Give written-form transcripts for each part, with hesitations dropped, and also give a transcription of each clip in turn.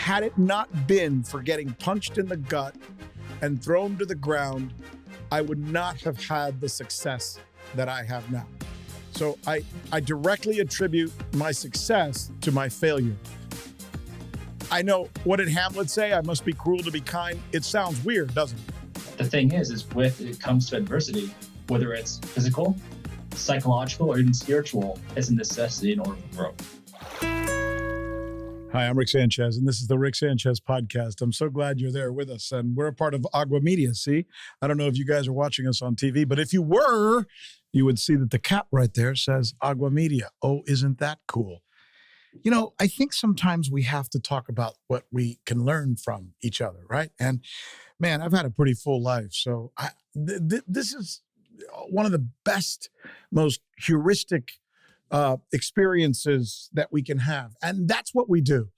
Had it not been for getting punched in the gut and thrown to the ground, I would not have had the success that I have now. So I directly attribute my success to my failure. I know, what did Hamlet say? I must be cruel to be kind. It sounds weird, doesn't it? The thing is when it comes to adversity, whether it's physical, psychological, or even spiritual, it's a necessity in order to grow. Hi, I'm Rick Sanchez, and this is the Rick Sanchez podcast. I'm so glad you're there with us, and we're a part of Agua Media, see? I don't know if you guys are watching us on TV, but if you were, you would see that the cap right there says Agua Media. Oh, isn't that cool? You know, I think sometimes we have to talk about what we can learn from each other, right? And man, I've had a pretty full life, so this is one of the best, most heuristic experiences that we can have. And that's what we do.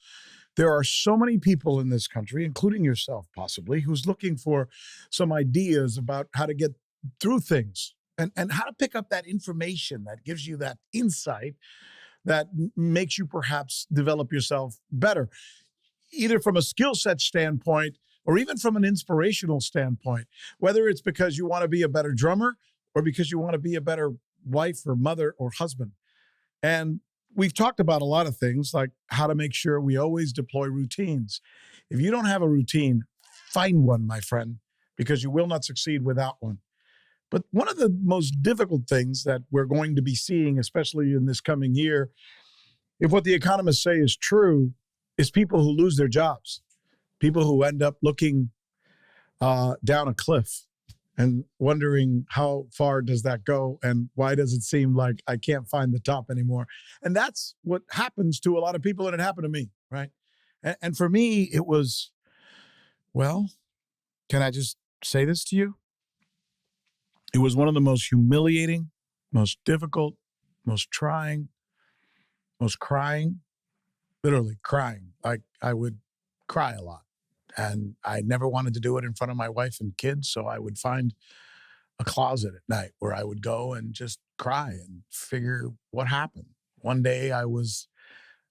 There are so many people in this country, including yourself possibly, who's looking for some ideas about how to get through things and how to pick up that information that gives you that insight that makes you perhaps develop yourself better, either from a skill set standpoint or even from an inspirational standpoint, whether it's because you want to be a better drummer or because you want to be a better wife or mother or husband. And we've talked about a lot of things, like how to make sure we always deploy routines. If you don't have a routine, find one, my friend, because you will not succeed without one. But one of the most difficult things that we're going to be seeing, especially in this coming year, if what the economists say is true, is people who lose their jobs, people who end up looking down a cliff and wondering how far does that go and why does it seem like I can't find the top anymore. And that's what happens to a lot of people, and it happened to me, right? And for me, it was, well, can I just say this to you? It was one of the most humiliating, most difficult, most trying, most crying, literally crying. Like I would cry a lot. And I never wanted to do it in front of my wife and kids, so I would find a closet at night where I would go and just cry and figure what happened. One day I was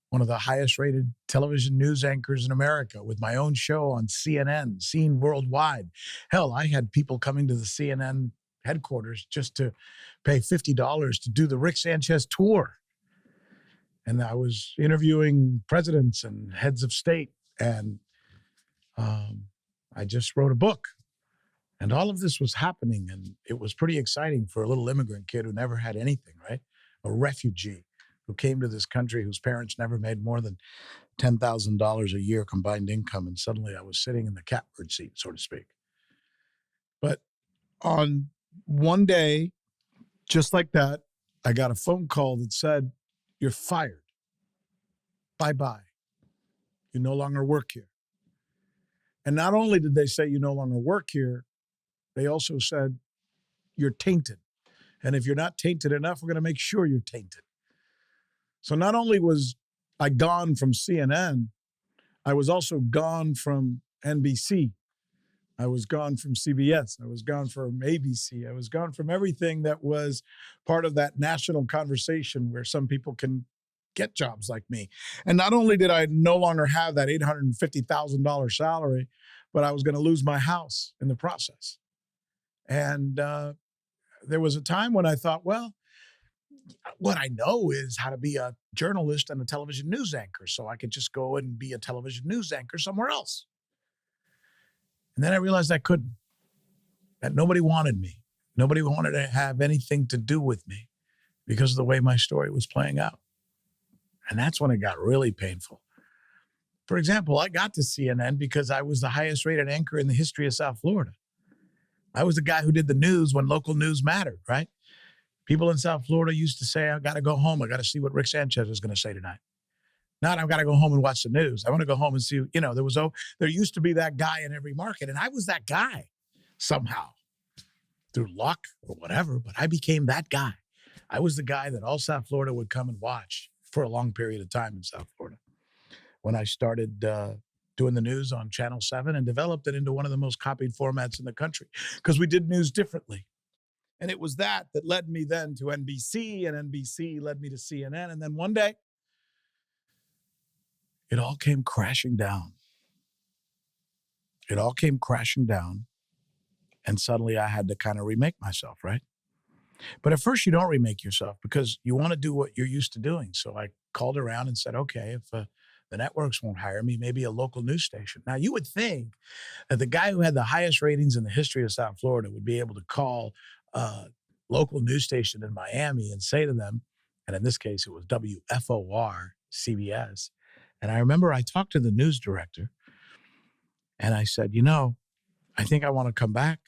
one of the highest rated television news anchors in America with my own show on CNN, seen worldwide. Hell, I had people coming to the CNN headquarters just to pay $50 to do the Rick Sanchez tour. And I was interviewing presidents and heads of state, and I just wrote a book, and all of this was happening, and it was pretty exciting for a little immigrant kid who never had anything, right? A refugee who came to this country whose parents never made more than $10,000 a year combined income, and suddenly I was sitting in the catbird seat, so to speak. But on one day, just like that, I got a phone call that said, "You're fired. Bye-bye. You no longer work here." And not only did they say you no longer work here, they also said you're tainted. And if you're not tainted enough, we're going to make sure you're tainted. So not only was I gone from CNN, I was also gone from NBC. I was gone from CBS. I was gone from ABC. I was gone from everything that was part of that national conversation where some people can get jobs like me. And not only did I no longer have that $850,000 salary, but I was going to lose my house in the process. And there was a time when I thought, well, what I know is how to be a journalist and a television news anchor, so I could just go and be a television news anchor somewhere else. And then I realized I couldn't, that nobody wanted me. Nobody wanted to have anything to do with me because of the way my story was playing out. And that's when it got really painful. For example, I got to CNN because I was the highest rated anchor in the history of South Florida. I was the guy who did the news when local news mattered, right? People in South Florida used to say, I got to go home. I got to see what Rick Sanchez is going to say tonight. Not, I've got to go home and watch the news. I want to go home and see, there used to be that guy in every market. And I was that guy somehow through luck or whatever, but I became that guy. I was the guy that all South Florida would come and watch for a long period of time in South Florida. When I started doing the news on Channel 7 and developed it into one of the most copied formats in the country because we did news differently. And it was that led me then to NBC, and NBC led me to CNN. And then one day, it all came crashing down. it all came crashing down. And suddenly I had to kind of remake myself, right? But at first you don't remake yourself because you want to do what you're used to doing. So I called around and said, okay, if the networks won't hire me, maybe a local news station. Now you would think that the guy who had the highest ratings in the history of South Florida would be able to call a local news station in Miami and say to them, and in this case, it was WFOR CBS. And I remember I talked to the news director and I said, I think I want to come back.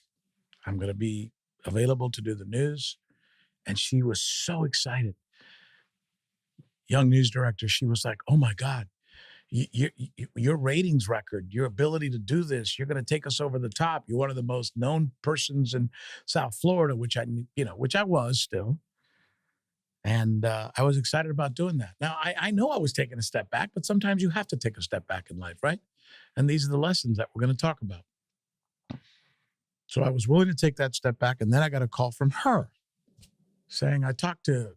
I'm going to be available to do the news. And she was so excited. Young news director, she was like, oh my God, your ratings record, your ability to do this, you're going to take us over the top. You're one of the most known persons in South Florida, which I was still. And I was excited about doing that. Now, I know I was taking a step back, but sometimes you have to take a step back in life, right? And these are the lessons that we're going to talk about. So I was willing to take that step back. And then I got a call from her saying, I talked to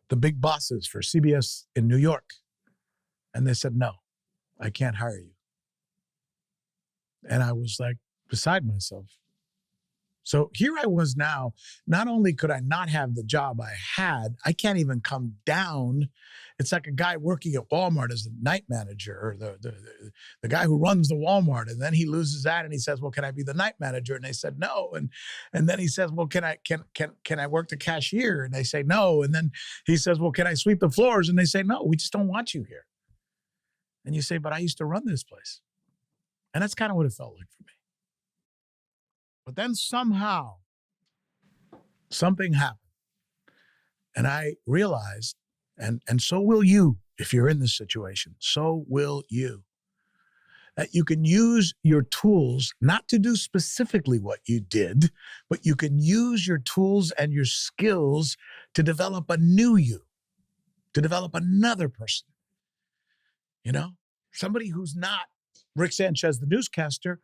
the big bosses for CBS in New York. And they said, no, I can't hire you. And I was like beside myself. So here I was now, not only could I not have the job I had, I can't even come down. It's like a guy working at Walmart as the night manager or the guy who runs the Walmart. And then he loses that and he says, well, can I be the night manager? And they said, no. And then he says, well, can I work the cashier? And they say, no. And then he says, well, can I sweep the floors? And they say, no, we just don't want you here. And you say, but I used to run this place. And that's kind of what it felt like for me. But then somehow something happened. And I realized, and so will you if you're in this situation, so will you, that you can use your tools not to do specifically what you did, but you can use your tools and your skills to develop a new you, to develop another person. Somebody who's not Rick Sanchez, the newscaster,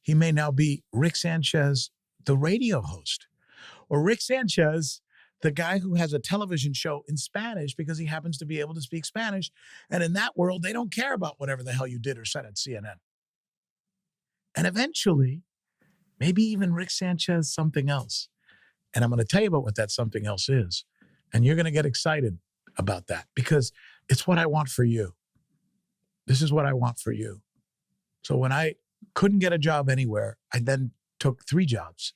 he may now be Rick Sanchez, the radio host, or Rick Sanchez, the guy who has a television show in Spanish because he happens to be able to speak Spanish. And in that world, they don't care about whatever the hell you did or said at CNN. And eventually, maybe even Rick Sanchez, something else. And I'm going to tell you about what that something else is. And you're going to get excited about that because it's what I want for you. This is what I want for you. So when I couldn't get a job anywhere, I then took 3 jobs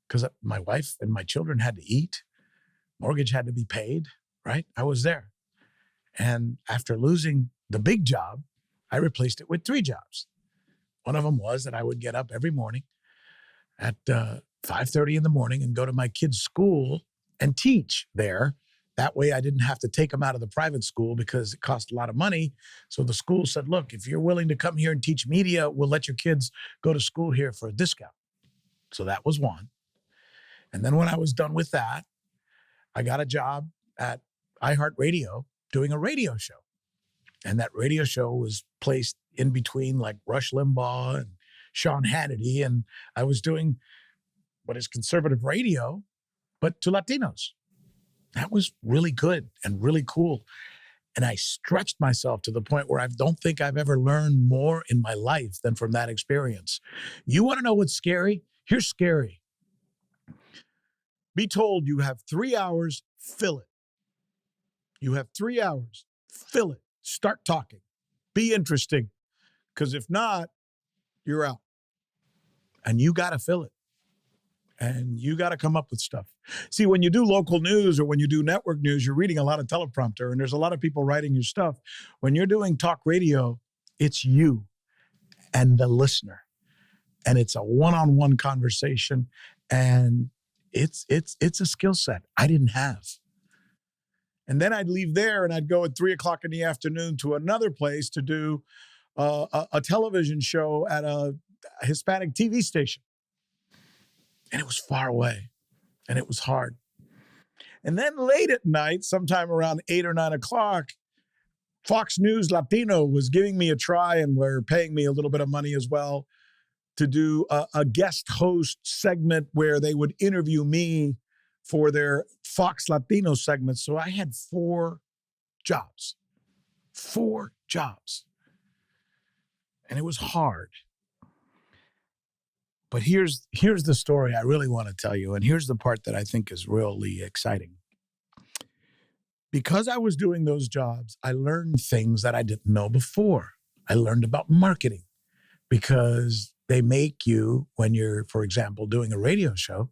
because my wife and my children had to eat. Mortgage had to be paid, right? I was there. And after losing the big job, I replaced it with 3 jobs. One of them was that I would get up every morning at 5:30 in the morning and go to my kids' school and teach there. That way I didn't have to take them out of the private school because it cost a lot of money. So the school said, look, if you're willing to come here and teach media, we'll let your kids go to school here for a discount. So that was one. And then when I was done with that, I got a job at iHeartRadio doing a radio show. And that radio show was placed in between like Rush Limbaugh and Sean Hannity. And I was doing what is conservative radio, but to Latinos. That was really good and really cool. And I stretched myself to the point where I don't think I've ever learned more in my life than from that experience. You want to know what's scary? Here's scary. Be told you have 3 hours, fill it. You have 3 hours, fill it. Start talking. Be interesting. Because if not, you're out. And you got to fill it. And you got to come up with stuff. See, when you do local news or when you do network news, you're reading a lot of teleprompter and there's a lot of people writing your stuff. When you're doing talk radio, it's you and the listener. And it's a one-on-one conversation. And it's a skill set I didn't have. And then I'd leave there and I'd go at 3:00 in the afternoon to another place to do a television show at a Hispanic TV station. And it was far away and it was hard. And then late at night, sometime around 8 or 9 o'clock, Fox News Latino was giving me a try and were paying me a little bit of money as well to do a guest host segment where they would interview me for their Fox Latino segment. So I had 4 jobs. 4 jobs. and it was hard. But here's the story I really want to tell you, and here's the part that I think is really exciting. Because I was doing those jobs, I learned things that I didn't know before. I learned about marketing because they make you, when you're, for example, doing a radio show,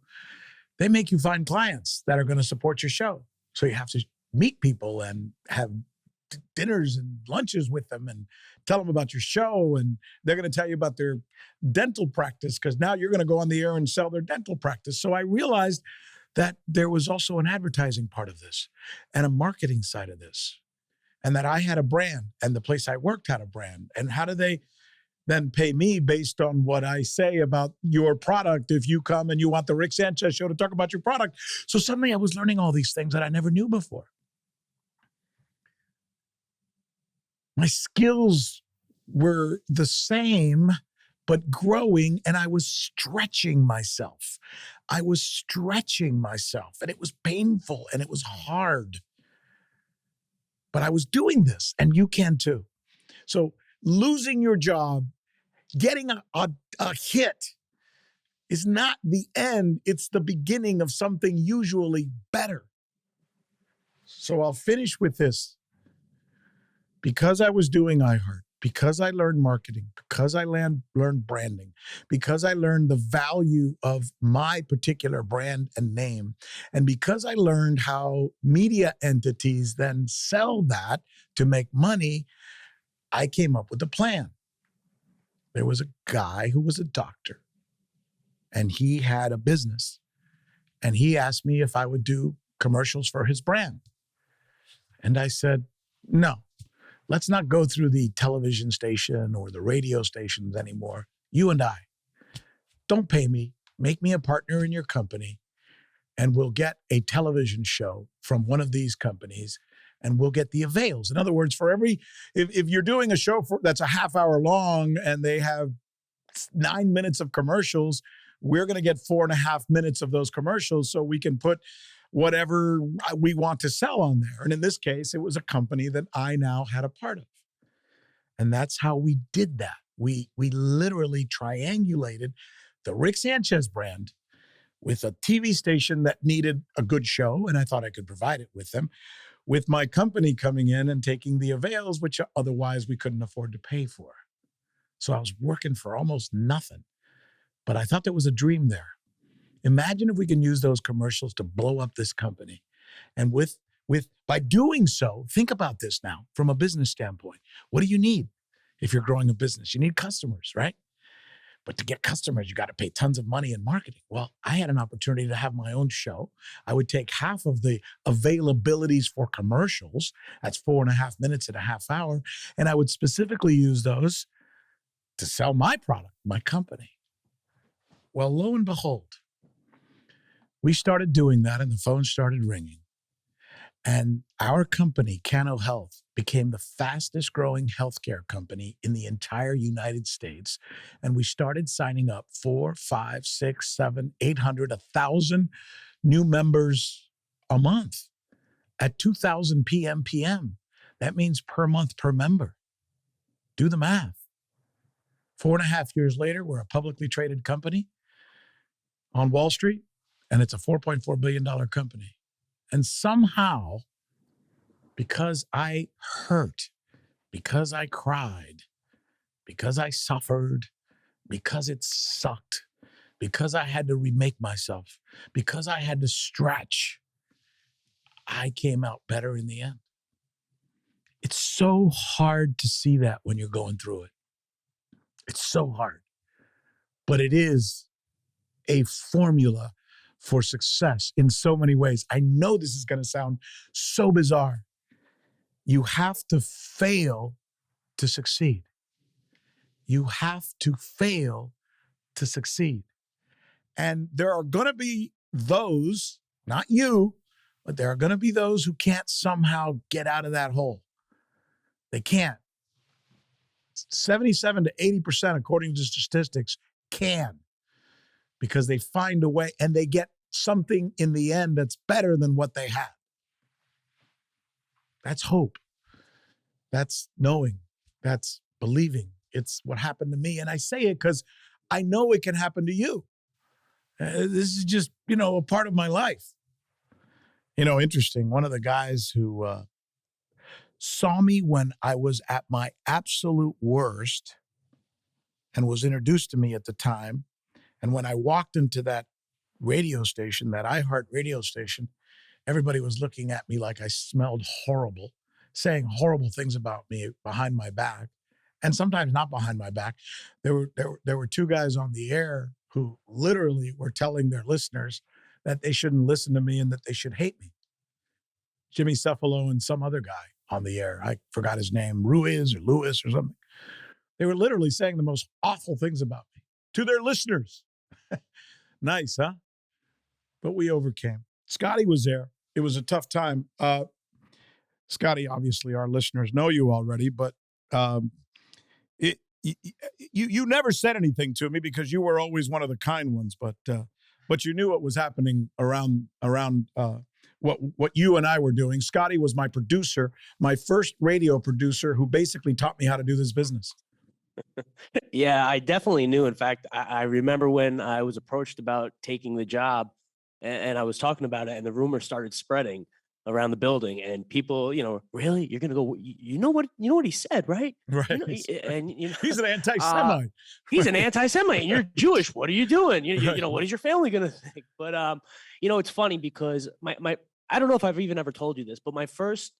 they make you find clients that are going to support your show. So you have to meet people and have dinners and lunches with them and tell them about your show. And they're going to tell you about their dental practice because now you're going to go on the air and sell their dental practice. So I realized that there was also an advertising part of this and a marketing side of this, and that I had a brand and the place I worked had a brand. And how do they then pay me based on what I say about your product if you come and you want the Rick Sanchez show to talk about your product? So suddenly I was learning all these things that I never knew before. My skills were the same, but growing, and I was stretching myself. I was stretching myself, and it was painful, and it was hard. But I was doing this, and you can too. So losing your job, getting a hit is not the end. It's the beginning of something usually better. So I'll finish with this. Because I was doing iHeart, because I learned marketing, because I learned branding, because I learned the value of my particular brand and name, and because I learned how media entities then sell that to make money, I came up with a plan. There was a guy who was a doctor, and he had a business, and he asked me if I would do commercials for his brand. And I said, no. Let's not go through the television station or the radio stations anymore. You and I. Don't pay me. Make me a partner in your company, and we'll get a television show from one of these companies, and we'll get the avails. In other words, for every, if you're doing a show that's a half hour long and they have 9 minutes of commercials, we're going to get 4.5 minutes of those commercials so we can put whatever we want to sell on there. And in this case, it was a company that I now had a part of. And that's how we did that. We literally triangulated the Rick Sanchez brand with a TV station that needed a good show, and I thought I could provide it with them, with my company coming in and taking the avails, which otherwise we couldn't afford to pay for. So I was working for almost nothing. But I thought there was a dream there. Imagine if we can use those commercials to blow up this company. And by doing so, think about this now from a business standpoint. What do you need if you're growing a business? You need customers, right? But to get customers, you got to pay tons of money in marketing. Well, I had an opportunity to have my own show. I would take half of the availabilities for commercials. That's 4.5 minutes and a half hour. And I would specifically use those to sell my product, my company. Well, lo and behold, we started doing that and the phone started ringing. And our company, Cano Health, became the fastest growing healthcare company in the entire United States. And we started signing up 4, 5, 6, 7, 800, 1,000 new members a month at 2,000 PMPM. That means per month per member. Do the math. 4.5 years later, we're a publicly traded company on Wall Street, and it's a $4.4 billion company. And somehow, because I hurt, because I cried, because I suffered, because it sucked, because I had to remake myself, because I had to stretch, I came out better in the end. It's so hard to see that when you're going through it. It's so hard. But it is a formula for success in so many ways. I know this is going to sound so bizarre. You have to fail to succeed. You have to fail to succeed. And there are going to be those, not you, but there are going to be those who can't somehow get out of that hole. They can't. 77 to 80%, according to statistics, can. Because they find a way and they get something in the end that's better than what they had. That's hope. That's knowing. That's believing. it's what happened to me. And I say it because I know it can happen to you. This is just, a part of my life. Interesting. One of the guys who saw me when I was at my absolute worst and was introduced to me at the time. And when I walked into that radio station, that iHeart radio station, everybody was looking at me like I smelled horrible, saying horrible things about me behind my back, and sometimes not behind my back. There were two guys on the air who literally were telling their listeners that they shouldn't listen to me and that they should hate me. Jimmy Cephalo and some other guy on the air. I forgot his name, Ruiz or Lewis or something. They were literally saying the most awful things about me to their listeners. Nice, huh? But we overcame. Scotty was there. It was a tough time. Scotty, obviously, our listeners know you already, but you never said anything to me because you were always one of the kind ones. But you knew what was happening around what you and I were doing. Scotty was my producer, my first radio producer, who basically taught me how to do this business. Yeah, I definitely knew. In fact, I remember when I was approached about taking the job, and I was talking about it, and the rumor started spreading around the building, and people, really, you're gonna go? You know what he said, right? Right. He's an anti-Semite. He's an anti-Semite, and you're Jewish. What are you doing? What is your family gonna think? But it's funny because my I don't know if I've even ever told you this, but my first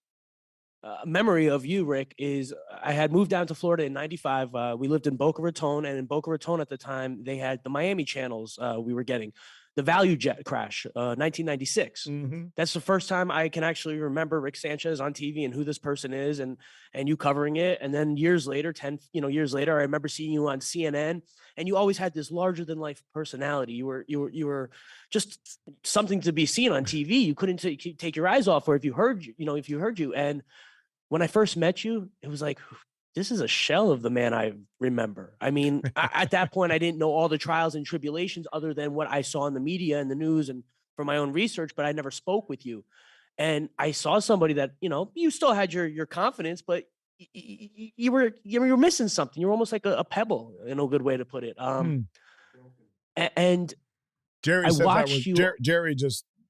memory of you, Rick, is I had moved down to Florida in '95. We lived in Boca Raton, and in Boca Raton at the time, they had the Miami channels. We were getting the Value Jet crash, 1996. Mm-hmm. That's the first time I can actually remember Rick Sanchez on TV and who this person is, and you covering it. And then years later, 10 years later, I remember seeing you on CNN, and you always had this larger than life personality. You were just something to be seen on TV. You couldn't take your eyes off, or if you heard you. And when I first met you, it was like, this is a shell of the man I remember. I mean, at that point, I didn't know all the trials and tribulations other than what I saw in the media and the news and from my own research, but I never spoke with you. And I saw somebody that, you still had your confidence, but you were missing something. You were almost like a pebble, in a good way to put it. And Jerry I says watched you. Jerry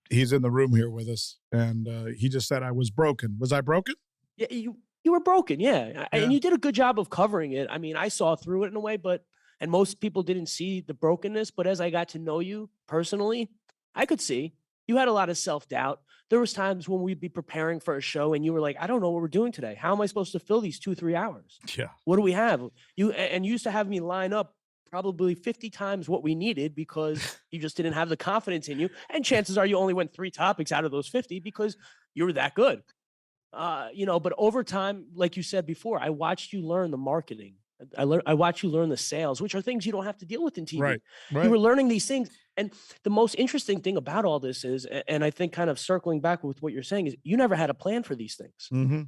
he's in the room here with us, and he just said I was broken. Was I broken? Yeah, you were broken, yeah. And you did a good job of covering it. I mean, I saw through it in a way, and most people didn't see the brokenness. But as I got to know you personally, I could see you had a lot of self-doubt. There was times when we'd be preparing for a show, and you were like, "I don't know what we're doing today. How am I supposed to fill these 2-3 hours? Yeah. What do we have?" You used to have me line up probably 50 times what we needed because you just didn't have the confidence in you. And chances are you only went 3 topics out of those 50 because you were that good. But over time, like you said before, I watched you learn the marketing. I watched you learn the sales, which are things you don't have to deal with in TV. Right. You were learning these things. And the most interesting thing about all this is, and I think kind of circling back with what you're saying, is you never had a plan for these things. Mm-hmm.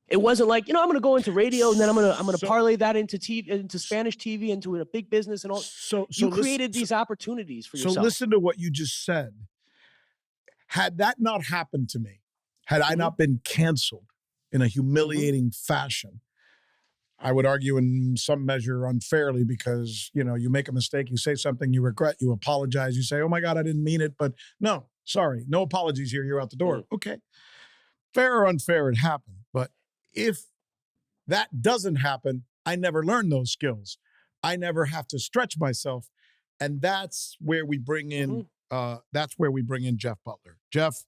It wasn't like, I'm going to go into radio and then I'm going to parlay that into TV, into Spanish TV, into a big business and all. So you created these opportunities for yourself. So listen to what you just said. Had that not happened to me, had I not been canceled in a humiliating fashion, I would argue in some measure unfairly because, you make a mistake, you say something you regret, you apologize, you say, oh my God, I didn't mean it, but no, sorry, no apologies here, you're out the door. Okay. Fair or unfair, it happened. But if that doesn't happen, I never learn those skills. I never have to stretch myself. And that's where we bring in, Jeff Butler. Jeff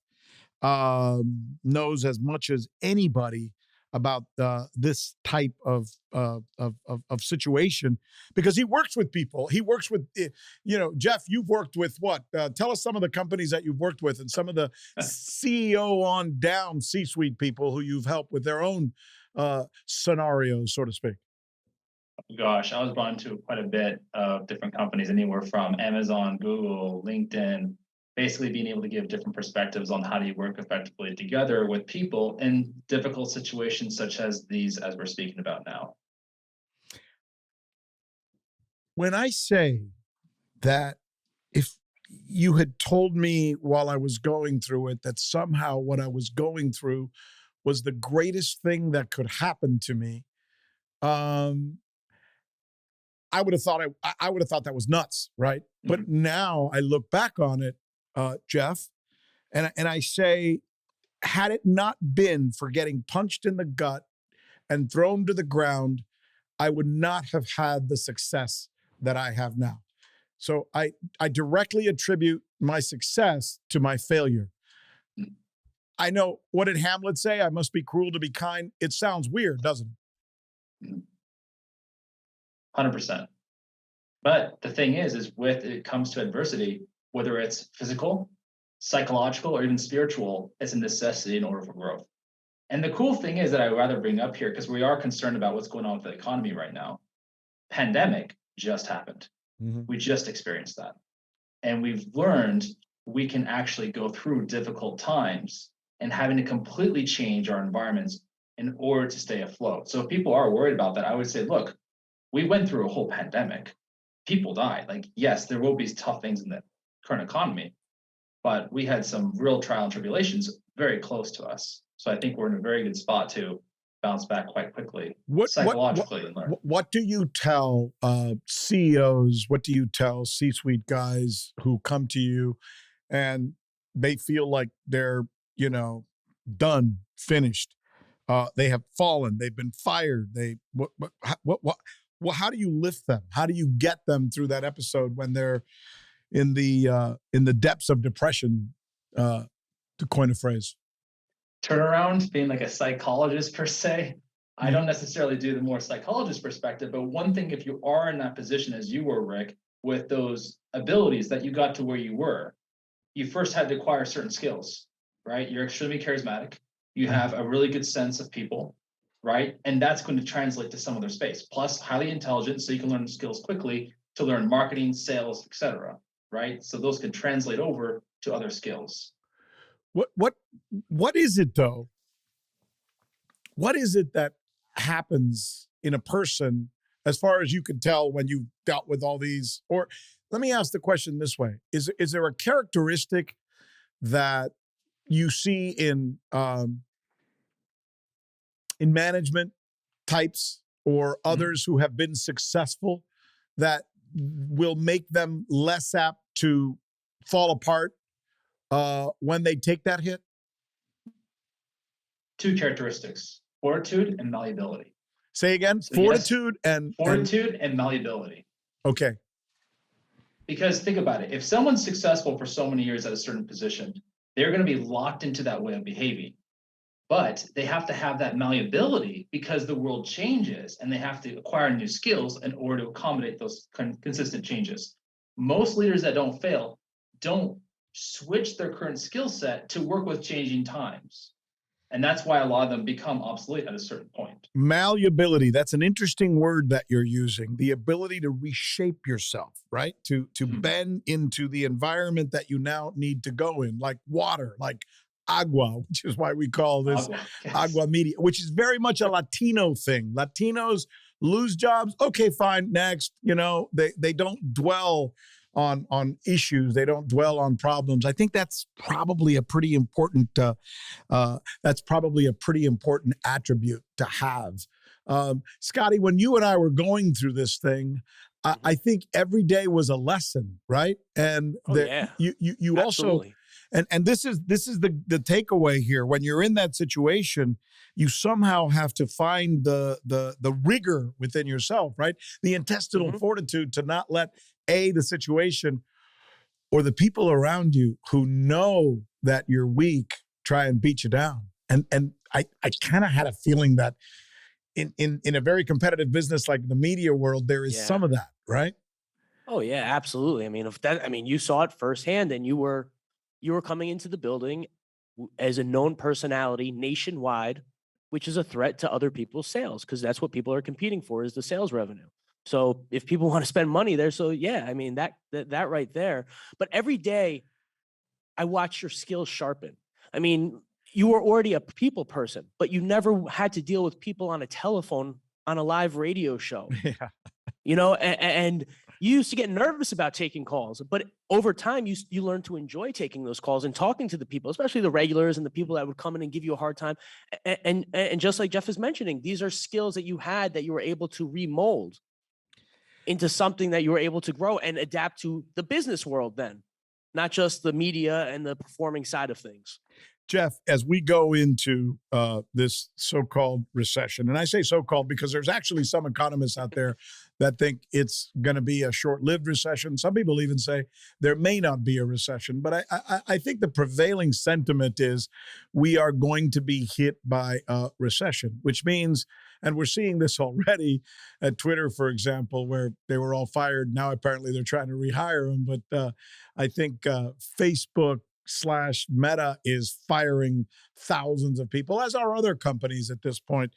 knows as much as anybody about this type of situation because he works with people. He works with, Jeff, you've worked with what? Tell us some of the companies that you've worked with and some of the CEO on down C-suite people who you've helped with their own scenarios, so to speak. Gosh, I was brought into quite a bit of different companies, anywhere from Amazon, Google, LinkedIn, basically being able to give different perspectives on how do you work effectively together with people in difficult situations such as these as we're speaking about now. When I say that if you had told me while I was going through it that somehow what I was going through was the greatest thing that could happen to me, I would have thought I would have thought that was nuts, right? But now I look back on it, Jeff, and I say, had it not been for getting punched in the gut and thrown to the ground, I would not have had the success that I have now. So I directly attribute my success to my failure. I know, what did Hamlet say? I must be cruel to be kind. It sounds weird, doesn't it? 100%. But the thing is with it comes to adversity, whether it's physical, psychological, or even spiritual, it's a necessity in order for growth. And the cool thing is that I'd rather bring up here, because we are concerned about what's going on with the economy right now. Pandemic just happened. We just experienced that. And we've learned we can actually go through difficult times and having to completely change our environments in order to stay afloat. So if people are worried about that, I would say, look, we went through a whole pandemic. People died. Like, yes, there will be tough things in the current economy, but we had some real trial and tribulations very close to us. So I think we're in a very good spot to bounce back quite quickly, psychologically. What do you tell CEOs? What do you tell C-suite guys who come to you and they feel like they're, done, finished? They have fallen. They've been fired. How do you lift them? How do you get them through that episode when they're in the depths of depression, to coin a phrase? Turnaround, being like a psychologist per se. I don't necessarily do the more psychologist perspective, but one thing, if you are in that position as you were, Rick, with those abilities that you got to where you were, you first had to acquire certain skills, right? You're extremely charismatic. You have a really good sense of people, right? And that's going to translate to some other space. Plus, highly intelligent, so you can learn skills quickly to learn marketing, sales, etc. Right? So those can translate over to other skills. What is it though? What is it that happens in a person, as far as you can tell, when you've dealt with all these? Or let me ask the question this way: Is there a characteristic that you see in management types or others who have been successful that will make them less apt to fall apart when they take that hit? Two characteristics: fortitude and malleability. Say again. So fortitude and malleability. Okay. Because think about it. If someone's successful for so many years at a certain position, they're going to be locked into that way of behaving. But they have to have that malleability because the world changes and they have to acquire new skills in order to accommodate those consistent changes. Most leaders that don't fail don't switch their current skill set to work with changing times. And that's why a lot of them become obsolete at a certain point. Malleability, that's an interesting word that you're using. The ability to reshape yourself, right? To bend into the environment that you now need to go in, like water, like agua, which is why we call this agua media, which is very much a Latino thing. Latinos lose jobs. Okay, fine, next. They don't dwell on issues. They don't dwell on problems. I think that's probably a pretty important attribute to have. Scotty, when you and I were going through this thing, I think every day was a lesson, right? And you also, and this is the takeaway here. When you're in that situation, you somehow have to find the rigor within yourself, right? The intestinal fortitude to not let the situation or the people around you who know that you're weak try and beat you down. And I kind of had a feeling that in a very competitive business like the media world, there is some of that, right? Oh yeah, absolutely. You saw it firsthand, and you were coming into the building as a known personality nationwide, which is a threat to other people's sales, because that's what people are competing for, is the sales revenue. So if people want to spend money there, that right there. But every day I watch your skills sharpen. You were already a people person, but you never had to deal with people on a telephone on a live radio show. Yeah. And you used to get nervous about taking calls, but over time you learn to enjoy taking those calls and talking to the people, especially the regulars and the people that would come in and give you a hard time. And just like Jeff is mentioning, these are skills that you had that you were able to remold into something that you were able to grow and adapt to the business world then, not just the media and the performing side of things. Jeff, as we go into this so-called recession, and I say so-called because there's actually some economists out there that think it's going to be a short-lived recession. Some people even say there may not be a recession. But I think the prevailing sentiment is we are going to be hit by a recession, which means, and we're seeing this already at Twitter, for example, where they were all fired. Now apparently they're trying to rehire them. But I think Facebook/Meta is firing thousands of people, as are other companies at this point.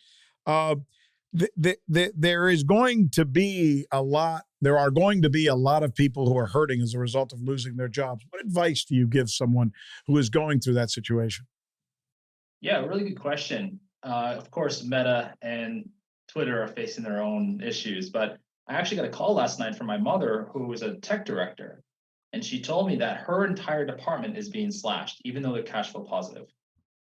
There is going to be a lot. There are going to be a lot of people who are hurting as a result of losing their jobs. What advice do you give someone who is going through that situation? Yeah, really good question. Of course, Meta and Twitter are facing their own issues, but I actually got a call last night from my mother, who was a tech director. And she told me that her entire department is being slashed, even though they're cash flow positive.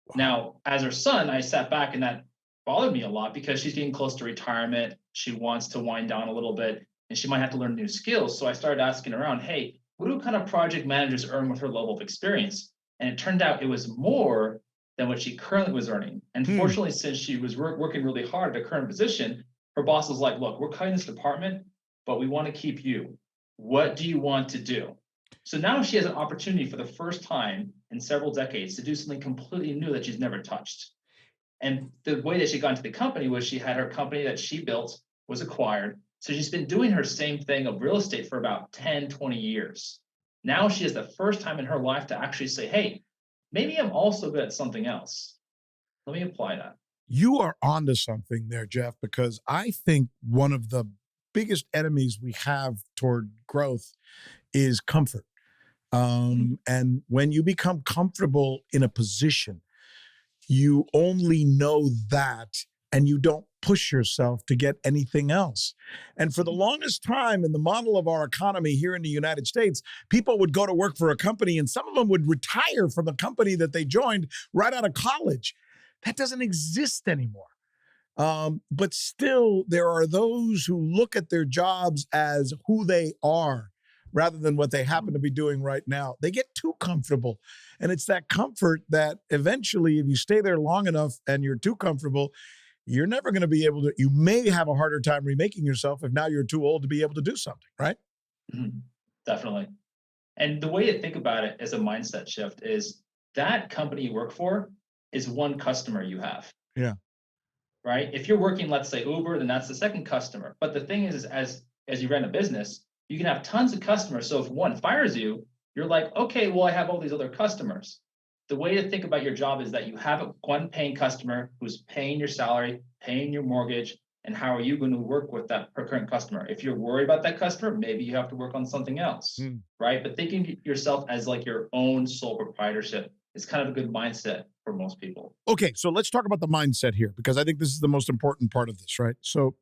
Wow. Now, as her son, I sat back and that bothered me a lot because she's getting close to retirement. She wants to wind down a little bit and she might have to learn new skills. So I started asking around, hey, what do kind of project managers earn with her level of experience? And it turned out it was more than what she currently was earning. And fortunately, since she was working really hard at her current position, her boss was like, look, we're cutting this department, but we want to keep you. What do you want to do? So now she has an opportunity for the first time in several decades to do something completely new that she's never touched. And the way that she got into the company was she had her company that she built was acquired. So she's been doing her same thing of real estate for about 10, 20 years. Now she has the first time in her life to actually say, hey, maybe I'm also good at something else. Let me apply that. You are onto something there, Jeff, because I think one of the biggest enemies we have toward growth is comfort. And when you become comfortable in a position, you only know that and you don't push yourself to get anything else. And for the longest time in the model of our economy here in the United States, people would go to work for a company and some of them would retire from the company that they joined right out of college. That doesn't exist anymore. But still, there are those who look at their jobs as who they are rather than what they happen to be doing right now. They get too comfortable. And it's that comfort that eventually, if you stay there long enough and you're too comfortable, you're never going to be able to, you may have a harder time remaking yourself if now you're too old to be able to do something, right? Mm-hmm. Definitely. And the way to think about it as a mindset shift is that company you work for is one customer you have. Yeah. Right? If you're working, let's say Uber, then that's the second customer. But the thing is as you run a business, you can have tons of customers. So if one fires you, you're like, okay, well, I have all these other customers. The way to think about your job is that you have one paying customer who's paying your salary, paying your mortgage, and how are you going to work with that current customer? If you're worried about that customer, maybe you have to work on something else, right? But thinking yourself as like your own sole proprietorship is kind of a good mindset for most people. Okay, so let's talk about the mindset here because I think this is the most important part of this, right? So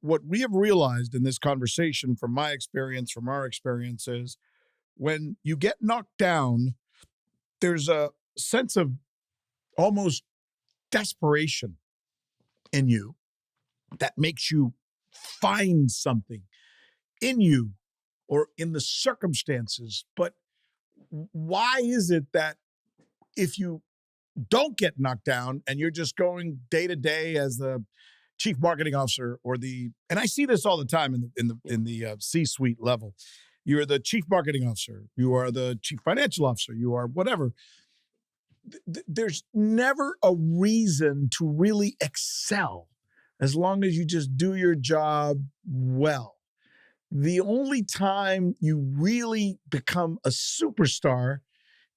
what we have realized in this conversation from my experience, from our experience is when you get knocked down, there's a sense of almost desperation in you that makes you find something in you or in the circumstances. But why is it that if you don't get knocked down and you're just going day to day as the chief marketing officer or and I see this all the time in the C-suite level, you're the chief marketing officer, you are the chief financial officer, you are whatever. There's never a reason to really excel as long as you just do your job well. The only time you really become a superstar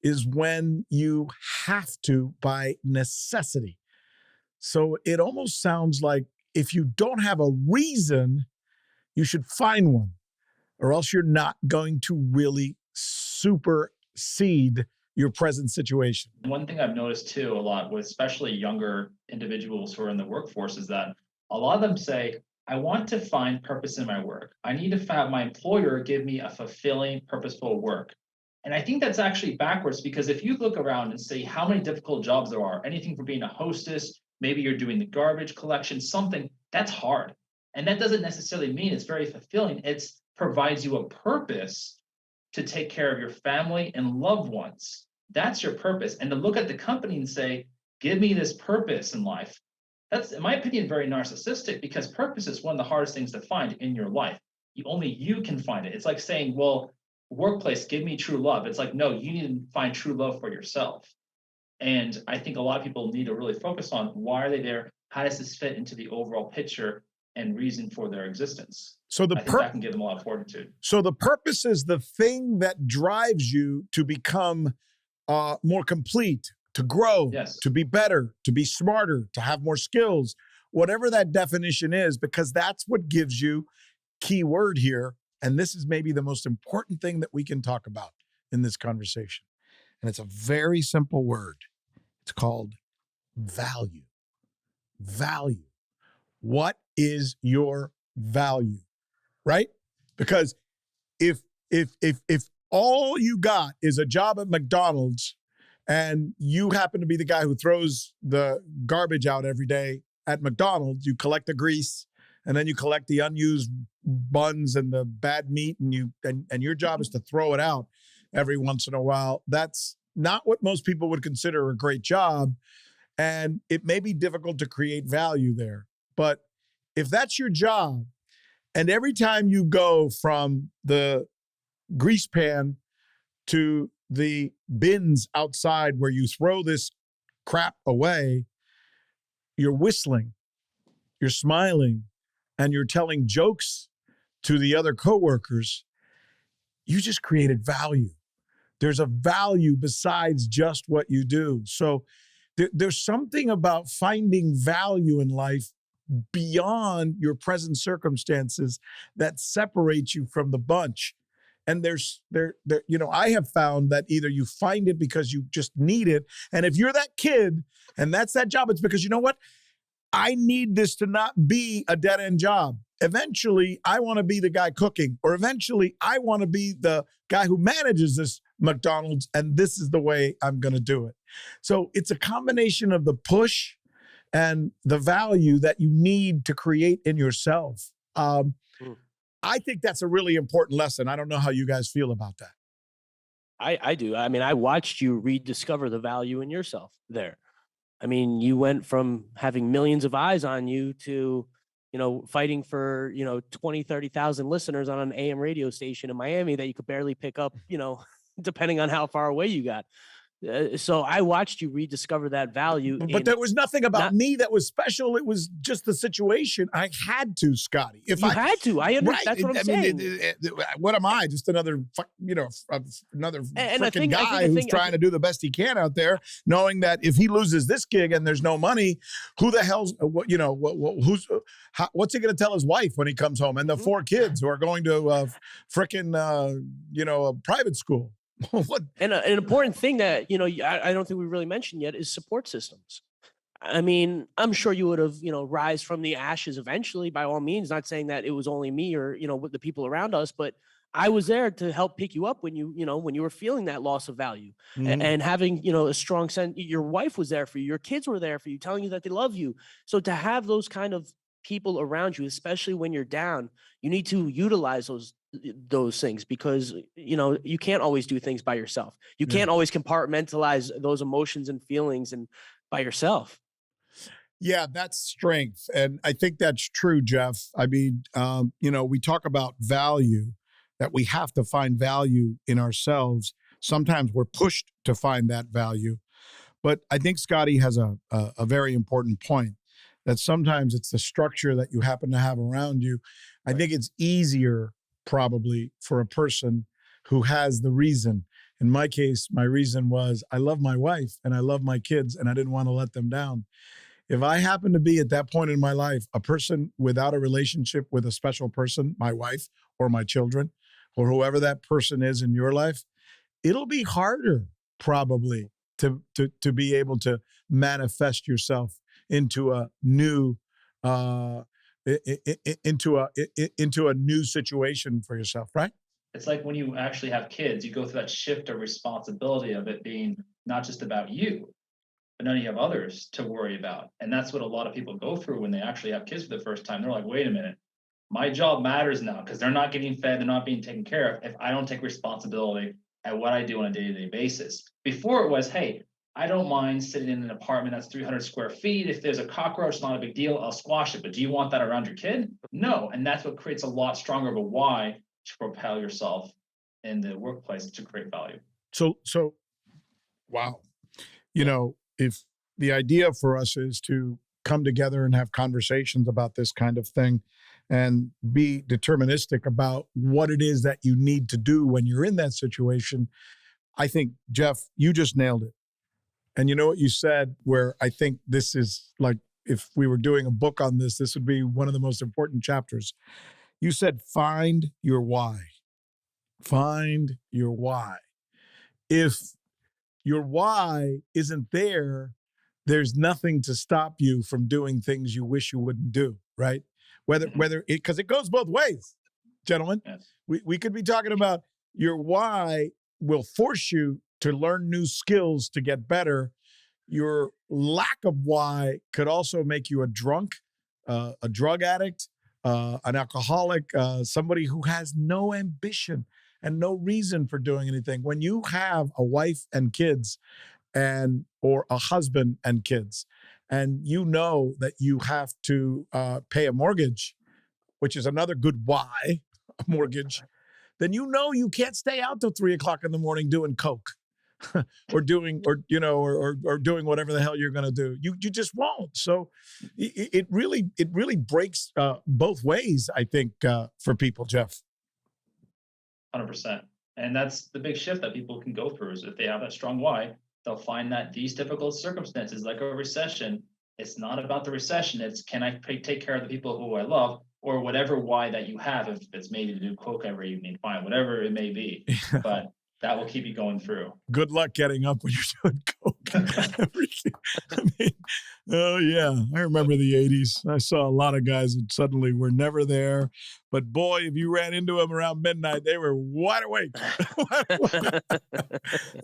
is when you have to by necessity. So it almost sounds like if you don't have a reason, you should find one, or else you're not going to really supersede your present situation. One thing I've noticed too a lot with especially younger individuals who are in the workforce is that a lot of them say, I want to find purpose in my work. I need to have my employer give me a fulfilling, purposeful work. And I think that's actually backwards because if you look around and see how many difficult jobs there are, anything from being a hostess, maybe you're doing the garbage collection, something that's hard. And that doesn't necessarily mean it's very fulfilling. It's provides you a purpose to take care of your family and loved ones. That's your purpose. And to look at the company and say, give me this purpose in life. That's, in my opinion, very narcissistic, because purpose is one of the hardest things to find in your life. Only you can find it. It's like saying, well, workplace, give me true love. It's like, no, you need to find true love for yourself. And I think a lot of people need to really focus on, why are they there? How does this fit into the overall picture and reason for their existence? So I think that can give them a lot of fortitude. So the purpose is the thing that drives you to become more complete, to grow, Yes. to be better, to be smarter, to have more skills, whatever that definition is, because that's what gives you, key word here, and this is maybe the most important thing that we can talk about in this conversation. And it's a very simple word. It's called value. Value. What is your value? Right? Because if all you got is a job at McDonald's and you happen to be the guy who throws the garbage out every day at McDonald's, you collect the grease and then you collect the unused buns and the bad meat, and your job is to throw it out every once in a while. That's not what most people would consider a great job. And it may be difficult to create value there. But if that's your job, and every time you go from the grease pan to the bins outside where you throw this crap away, you're whistling, you're smiling, and you're telling jokes to the other coworkers, you just created value. There's a value besides just what you do. So there's something about finding value in life beyond your present circumstances that separates you from the bunch. And I have found that either you find it because you just need it. And if you're that kid and that's that job, it's because, you know what? I need this to not be a dead end job. Eventually, I want to be the guy cooking, or eventually I want to be the guy who manages this McDonald's, and this is the way I'm going to do it. So it's a combination of the push and the value that you need to create in yourself. I think that's a really important lesson. I don't know how you guys feel about that. I do. I mean, I watched you rediscover the value in yourself there. I mean, you went from having millions of eyes on you to, fighting for, 20, 30,000 listeners on an AM radio station in Miami that you could barely pick up, depending on how far away you got. So I watched you rediscover that value. But there was nothing about me that was special. It was just the situation. I had to, Scotty. If you had to, I understand. Right. That's what I'm saying. What am I? Just another, another freaking guy who's trying to do the best he can out there, knowing that if he loses this gig and there's no money, who the hell's, what's he going to tell his wife when he comes home and the 4 kids who are going to a private school? And an important thing that, I don't think we really mentioned yet is support systems. I mean, I'm sure you would have, rise from the ashes eventually, by all means, not saying that it was only me or, with the people around us, but I was there to help pick you up when when you were feeling that loss of value. And having, a strong sense. Your wife was there for you. Your kids were there for you, telling you that they love you. So to have those kind of people around you, especially when you're down, you need to utilize those things, because you can't always do things by yourself. You can't always compartmentalize those emotions and feelings and by yourself. Yeah, that's strength. And I think that's true, Jeff. I mean, we talk about value, that we have to find value in ourselves. Sometimes we're pushed to find that value. But I think Scotty has a very important point, that sometimes it's the structure that you happen to have around you. I think it's easier probably for a person who has the reason. In my case, my reason was I love my wife and I love my kids and I didn't want to let them down. If I happen to be at that point in my life, a person without a relationship with a special person, my wife or my children, or whoever that person is in your life, it'll be harder probably to be able to manifest yourself into a new into a new situation for yourself, right? It's like when you actually have kids, you go through that shift of responsibility of it being not just about you. but now you have others to worry about. And that's what a lot of people go through when they actually have kids for the first time. They're like, wait a minute, my job matters now because they're not getting fed, they're not being taken care of if I don't take responsibility at what I do on a day-to-day basis. Before it was, hey, I don't mind sitting in an apartment that's 300 square feet. If there's a cockroach, not a big deal, I'll squash it. But do you want that around your kid? No. And that's what creates a lot stronger of a why to propel yourself in the workplace to create value. So, wow. You know, if the idea for us is to come together and have conversations about this kind of thing and be deterministic about what it is that you need to do when you're in that situation, I think, Jeff, you just nailed it. And you know what you said, where I think this is like, if we were doing a book on this, this would be one of the most important chapters. You said, find your why. Find your why. If your why isn't there, there's nothing to stop you from doing things you wish you wouldn't do, right? Whether it, because it goes both ways, gentlemen. Yes. We could be talking about your why will force you to learn new skills to get better. Your lack of why could also make you a drunk, a drug addict, an alcoholic, somebody who has no ambition and no reason for doing anything. When you have a wife and kids or a husband and kids, and you know that you have to pay a mortgage, which is another good why, a mortgage, then you know you can't stay out till 3 o'clock in the morning doing coke or doing whatever the hell you're going to do. You just won't. So it really breaks both ways, I think, for people, Jeff. 100%. And that's the big shift that people can go through, is if they have that strong why, they'll find that these difficult circumstances, like a recession, it's not about the recession. It's, can I take care of the people who I love, or whatever why that you have. If it's maybe to do coke every evening, fine, whatever it may be. But that will keep you going through. Good luck getting up when you're doing coke. I mean, oh yeah, I remember the 80s. I saw a lot of guys that suddenly were never there. But boy, if you ran into them around midnight, they were wide awake.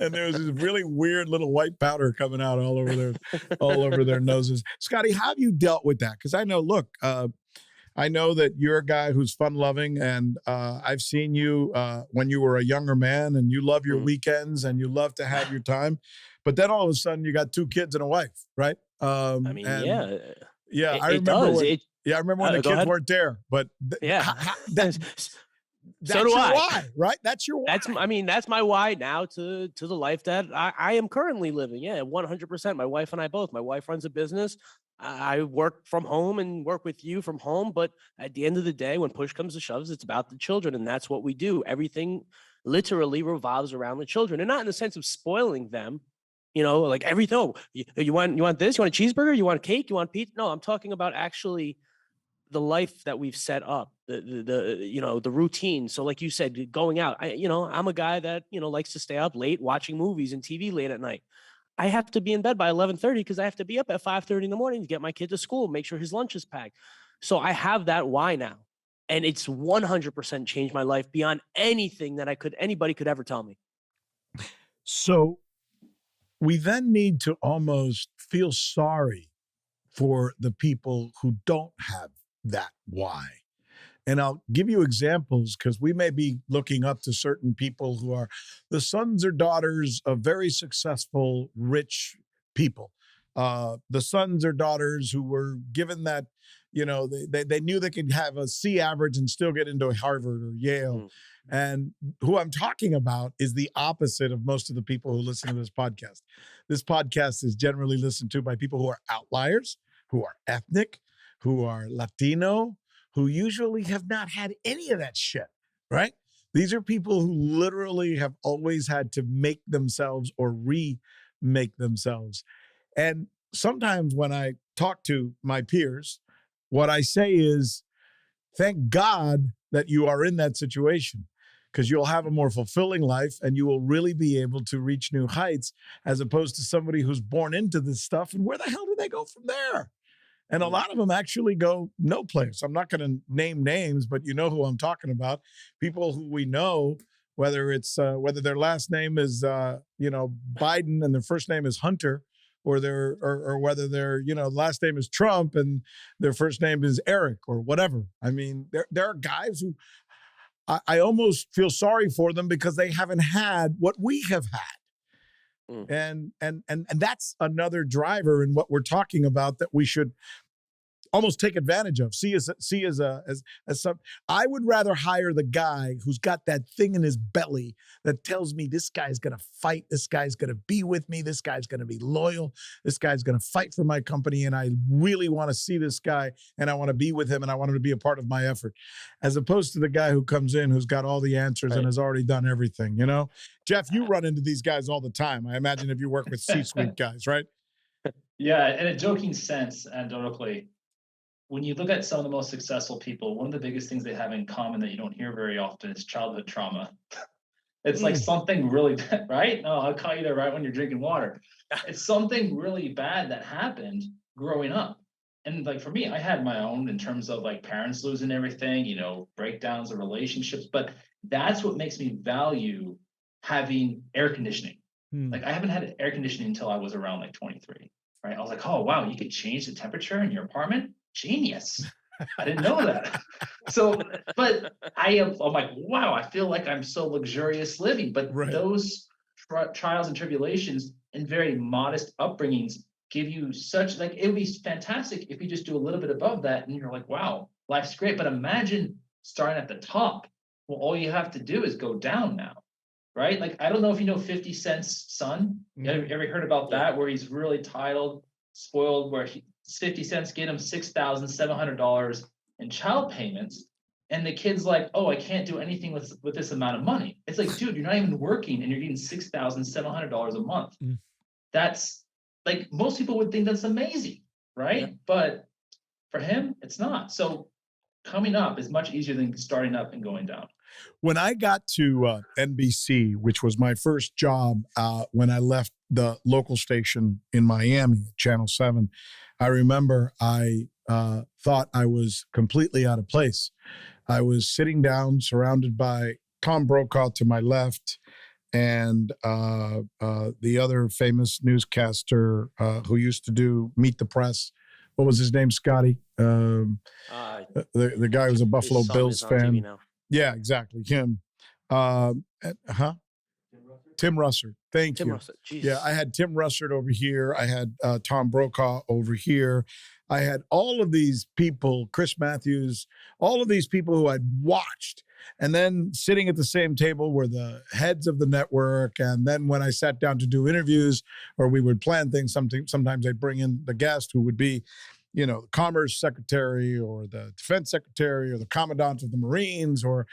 And there was this really weird little white powder coming out all over their noses. Scotty, how have you dealt with that? Because I know, look, I know that you're a guy who's fun-loving, and I've seen you when you were a younger man, and you love your weekends, and you love to have your time. But then all of a sudden, you got 2 kids and a wife, right? Yeah. I remember when the kids ahead. weren't there. But that's so do your I. why, right? That's your why. That's my why now to the life that I am currently living. Yeah, 100%. My wife and I both. My wife runs a business. I work from home and work with you from home. But at the end of the day, when push comes to shoves, it's about the children. And that's what we do. Everything literally revolves around the children, and not in the sense of spoiling them. You know, like everything. Oh, you want this? You want a cheeseburger? You want a cake? You want pizza? No, I'm talking about actually the life that we've set up, the routine. So like you said, going out, I'm a guy that, likes to stay up late watching movies and TV late at night. I have to be in bed by 11:30 because I have to be up at 5:30 in the morning to get my kid to school, make sure his lunch is packed. So I have that why now. And it's 100% changed my life beyond anything that anybody could ever tell me. So we then need to almost feel sorry for the people who don't have that why. And I'll give you examples, because we may be looking up to certain people who are the sons or daughters of very successful, rich people. The sons or daughters who were given that, they knew they could have a C average and still get into Harvard or Yale. And who I'm talking about is the opposite of most of the people who listen to this podcast. This podcast is generally listened to by people who are outliers, who are ethnic, who are Latino, who usually have not had any of that shit, right? These are people who literally have always had to make themselves or remake themselves. And sometimes when I talk to my peers, what I say is, thank God that you are in that situation, because you'll have a more fulfilling life and you will really be able to reach new heights, as opposed to somebody who's born into this stuff. And where the hell do they go from there? And a lot of them actually go no place. I'm not going to name names, but you know who I'm talking about. People who we know, whether their last name is Biden and their first name is Hunter, or or whether their, last name is Trump and their first name is Eric or whatever. I mean, there are guys who I almost feel sorry for them because they haven't had what we have had. Mm. And that's another driver in what we're talking about that we should almost take advantage of. As some. I would rather hire the guy who's got that thing in his belly that tells me this guy's going to fight, this guy's going to be with me, this guy's going to be loyal, this guy's going to fight for my company, and I really want to see this guy, and I want to be with him, and I want him to be a part of my effort, as opposed to the guy who comes in who's got all the answers and has already done everything. Jeff, you run into these guys all the time. I imagine if you work with C-suite guys, right? Yeah, in a joking sense, anecdotally, when you look at some of the most successful people, one of the biggest things they have in common that you don't hear very often is childhood trauma. It's like something really bad, right? No, I'll call you there right when you're drinking water. It's something really bad that happened growing up. And like for me, I had my own in terms of like parents losing everything, breakdowns of relationships. But that's what makes me value having air conditioning. Like I haven't had air conditioning until I was around like 23, right? I was like, oh, wow, you could change the temperature in your apartment? Genius. I didn't know that. So, but I'm like, wow, I feel like I'm so luxurious living. But those trials and tribulations and very modest upbringings give you such, like, it would be fantastic if you just do a little bit above that and you're like, wow, life's great. But imagine starting at the top. Well, all you have to do is go down now, right? Like, I don't know if you know 50 Cent's son. You ever heard about that, where he's really titled, spoiled, where 50 Cent's get him $6,700 in child payments, and the kid's like, oh, I can't do anything with this amount of money. It's like, dude, you're not even working and you're getting $6,700 a month. That's like, most people would think that's amazing, right? Yeah. But for him, it's not. So coming up is much easier than starting up and going down. When I got to NBC, which was my first job when I left the local station in Miami, Channel 7, I remember I thought I was completely out of place. I was sitting down surrounded by Tom Brokaw to my left and the other famous newscaster who used to do Meet the Press. What was his name, Scotty? The guy who was a Buffalo Bills fan. Yeah, exactly. Him. Tim Russert. Thank you. Russert. Yeah, I had Tim Russert over here. I had Tom Brokaw over here. I had all of these people, Chris Matthews, all of these people who I'd watched. And then sitting at the same table were the heads of the network. And then when I sat down to do interviews or we would plan things, sometimes I'd bring in the guest who would be, the Commerce Secretary or the Defense Secretary or the Commandant of the Marines, or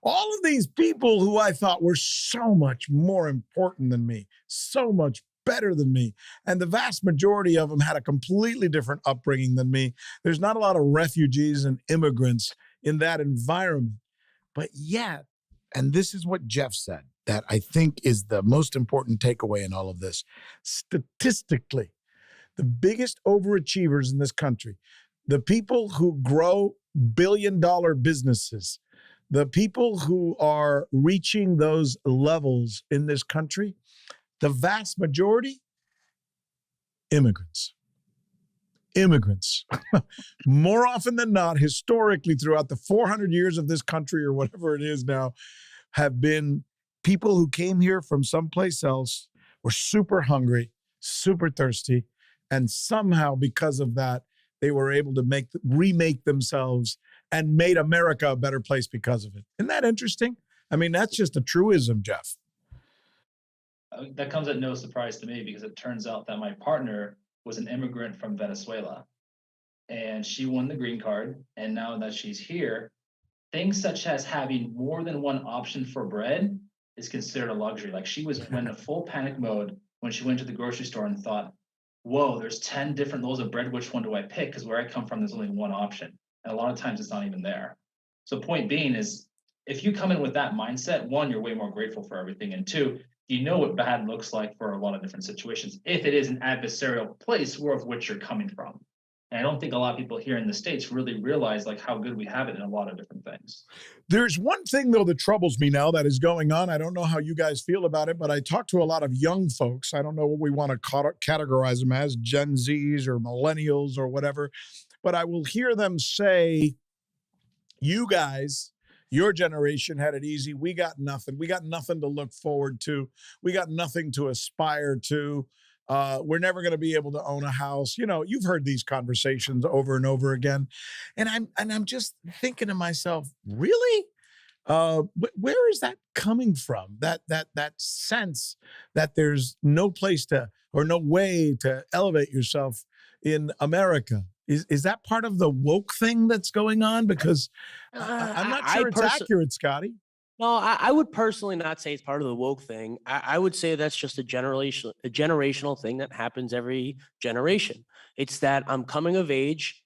all of these people who I thought were so much more important than me, so much better than me. And the vast majority of them had a completely different upbringing than me. There's not a lot of refugees and immigrants in that environment. But yet, and this is what Jeff said, that I think is the most important takeaway in all of this, statistically, the biggest overachievers in this country, the people who grow billion-dollar businesses, the people who are reaching those levels in this country, the vast majority, immigrants. Immigrants. More often than not, historically, throughout the 400 years of this country or whatever it is now, have been people who came here from someplace else, were super hungry, super thirsty, and somehow because of that, they were able to remake themselves and made America a better place because of it. Isn't that interesting? I mean, that's just a truism, Jeff. That comes at no surprise to me, because it turns out that my partner was an immigrant from Venezuela, and she won the green card. And now that she's here, things such as having more than one option for bread is considered a luxury. Like, she went in a full panic mode when she went to the grocery store and thought, whoa, there's 10 different loaves of bread. Which one do I pick? Because where I come from, there's only one option. And a lot of times it's not even there. So point being is, if you come in with that mindset, one, you're way more grateful for everything. And two, you know what bad looks like for a lot of different situations, if it is an adversarial place of which you're coming from. And I don't think a lot of people here in the States really realize like how good we have it in a lot of different things. There's one thing, though, that troubles me now that is going on. I don't know how you guys feel about it, but I talk to a lot of young folks. I don't know what we want to categorize them as, Gen Zs or millennials or whatever, but I will hear them say, you guys, your generation had it easy. We got nothing. We got nothing to look forward to. We got nothing to aspire to. We're never going to be able to own a house. You know, you've heard these conversations over and over again, and I'm just thinking to myself, really, where is that coming from? That sense that there's no place to or no way to elevate yourself in America. Is that part of the woke thing that's going on? Because I'm not sure it's accurate, Scotty. No, I would personally not say it's part of the woke thing. I would say that's just a generational thing that happens every generation. It's that I'm coming of age,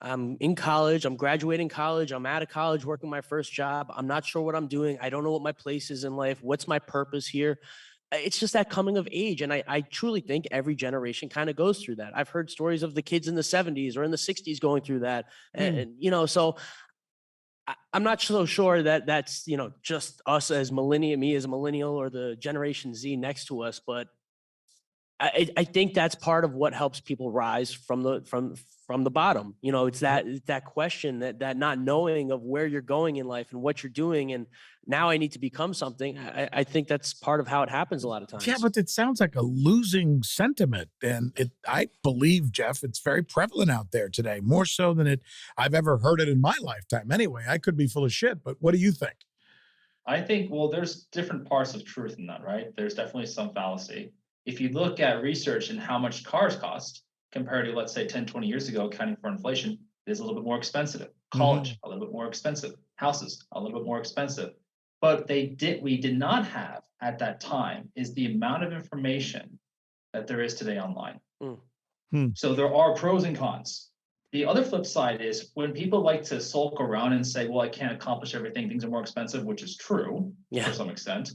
I'm in college, I'm graduating college, I'm out of college, working my first job. I'm not sure what I'm doing. I don't know what my place is in life. What's my purpose here? It's just that coming of age. And I truly think every generation kind of goes through that. I've heard stories of the kids in the 70s or in the 60s going through that. And you know, so I'm not so sure that that's, you know, just us as me as a millennial or the Generation Z next to us, but I think that's part of what helps people rise from the bottom. You know, it's that question, that not knowing of where you're going in life and what you're doing, and now I need to become something. I think that's part of how it happens a lot of times. Yeah, but it sounds like a losing sentiment, and I believe, Jeff, it's very prevalent out there today, more so than I've ever heard it in my lifetime. Anyway, I could be full of shit, but what do you think? I think, well, there's different parts of truth in that, right? There's definitely some fallacy. If you look at research and how much cars cost compared to, let's say, 10, 20 years ago, accounting for inflation, it is a little bit more expensive. College, a little bit more expensive. Houses, a little bit more expensive. But we did not have at that time is the amount of information that there is today online. So there are pros and cons. The other flip side is when people like to sulk around and say, well, I can't accomplish everything, things are more expensive, which is true to some extent.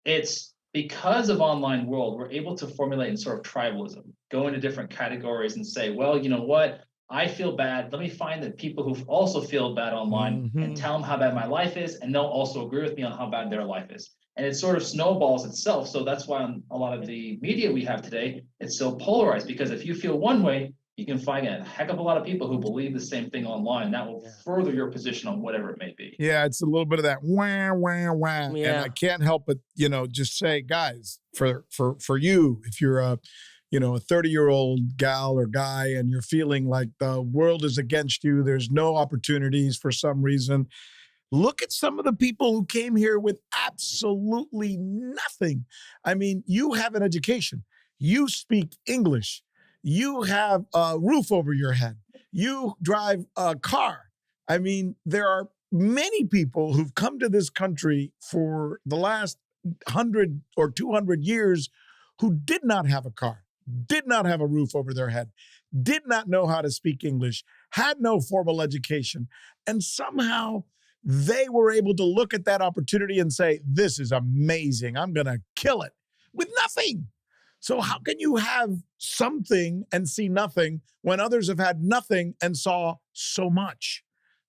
It's because of online world, we're able to formulate in sort of tribalism, go into different categories and say, well, you know what? I feel bad. Let me find the people who also feel bad online and tell them how bad my life is. And they'll also agree with me on how bad their life is. And it sort of snowballs itself. So that's why on a lot of the media we have today, it's so polarized, because if you feel one way, you can find a heck of a lot of people who believe the same thing online. That will further your position on whatever it may be. Yeah, it's a little bit of that wah, wah, wah. Yeah. And I can't help but, you know, just say, guys, for you, if you're a 30-year-old gal or guy and you're feeling like the world is against you, there's no opportunities for some reason, look at some of the people who came here with absolutely nothing. I mean, you have an education. You speak English. You have a roof over your head. You drive a car. I mean, there are many people who've come to this country for the last 100 or 200 years who did not have a car, did not have a roof over their head, did not know how to speak English, had no formal education, and somehow they were able to look at that opportunity and say, this is amazing. I'm going to kill it with nothing. So how can you have something and see nothing when others have had nothing and saw so much?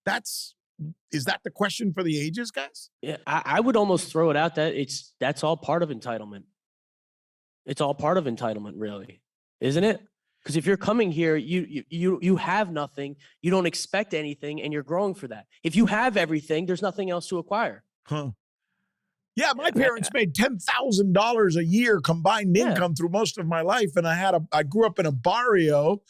Is that the question for the ages, guys? Yeah, I would almost throw it out that that's all part of entitlement. It's all part of entitlement, really, isn't it? Because if you're coming here, you have nothing, you don't expect anything, and you're growing for that. If you have everything, there's nothing else to acquire. Yeah, my parents made $10,000 a year combined income through most of my life, and I grew up in a barrio,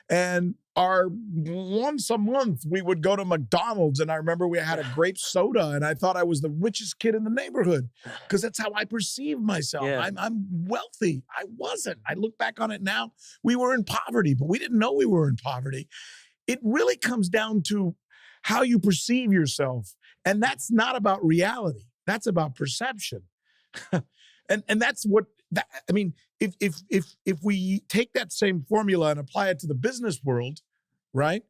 and once a month we would go to McDonald's, and I remember we had a grape soda, and I thought I was the richest kid in the neighborhood because that's how I perceived myself. Yeah. I'm wealthy. I wasn't. I look back on it now. We were in poverty, but we didn't know we were in poverty. It really comes down to how you perceive yourself, and that's not about reality. That's about perception. and that's what I mean, if we take that same formula and apply it to the business world, right?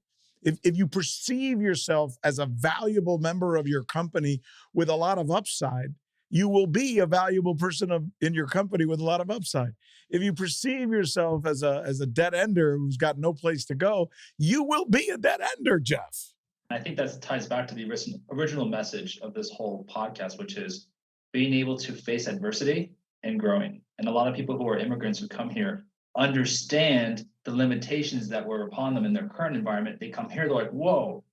If you perceive yourself as a valuable member of your company with a lot of upside, you will be a valuable person in your company with a lot of upside. If you perceive yourself as a dead ender who's got no place to go, you will be a dead ender, Jeff. I think that ties back to the original message of this whole podcast, which is being able to face adversity and growing. And a lot of people who are immigrants who come here understand the limitations that were upon them in their current environment. They come here, they're like, whoa,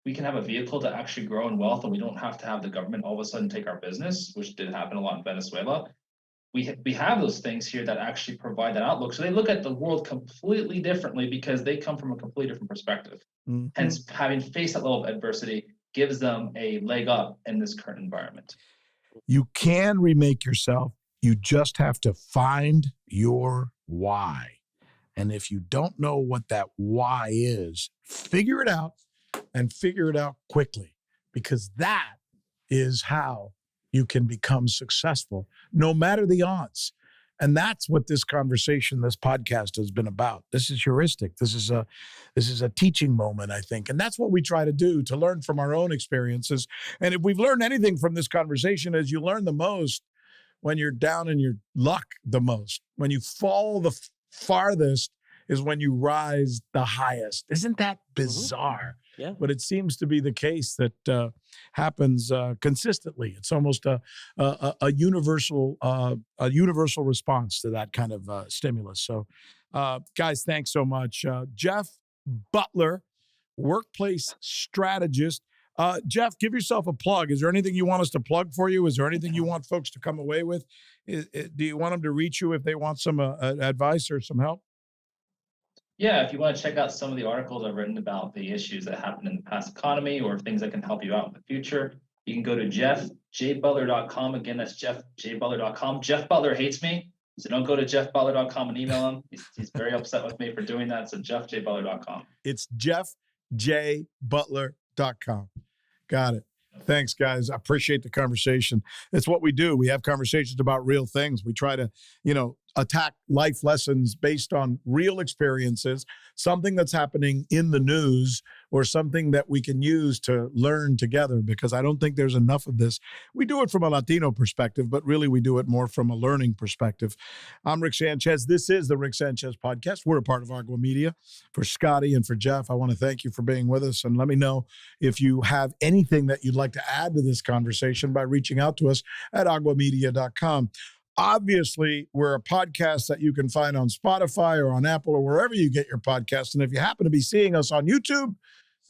we can have a vehicle to actually grow in wealth, and we don't have to have the government all of a sudden take our business, which did happen a lot in Venezuela. We have those things here that actually provide that outlook. So they look at the world completely differently because they come from a completely different perspective. Mm-hmm. Hence, having faced that level of adversity gives them a leg up in this current environment. You can remake yourself. You just have to find your why. And if you don't know what that why is, figure it out, and figure it out quickly, because that is how you can become successful, no matter the odds. And that's what this conversation, this podcast has been about. This is heuristic. This is a teaching moment, I think. And that's what we try to do, to learn from our own experiences. And if we've learned anything from this conversation, is you learn the most when you're down in your luck the most. When you fall the farthest is when you rise the highest. Isn't that bizarre? Yeah. But it seems to be the case that happens consistently. It's almost a universal response to that kind of stimulus. So, guys, thanks so much. Jeff Butler, workplace strategist. Jeff, give yourself a plug. Is there anything you want us to plug for you? Is there anything you want folks to come away with? Do you want them to reach you if they want some advice or some help? Yeah, if you want to check out some of the articles I've written about the issues that happened in the past economy or things that can help you out in the future, you can go to jeffjbutler.com. Again, that's jeffjbutler.com. Jeff Butler hates me, so don't go to jeffbutler.com and email him. He's very upset with me for doing that, so jeffjbutler.com. It's jeffjbutler.com. Got it. Thanks, guys. I appreciate the conversation. It's what we do. We have conversations about real things. We try to, attack life lessons based on real experiences, something that's happening in the news or something that we can use to learn together, because I don't think there's enough of this. We do it from a Latino perspective, but really we do it more from a learning perspective. I'm Rick Sanchez. This is the Rick Sanchez Podcast. We're a part of Agua Media. For Scotty and for Jeff, I want to thank you for being with us, and let me know if you have anything that you'd like to add to this conversation by reaching out to us at aguamedia.com. Obviously, we're a podcast that you can find on Spotify or on Apple or wherever you get your podcasts. And if you happen to be seeing us on YouTube,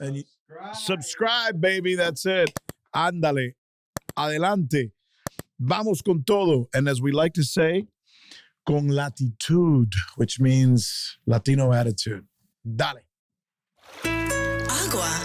then subscribe, baby. That's it. Ándale. Adelante. Vamos con todo. And as we like to say, con latitud, which means Latino attitude. Dale. Agua.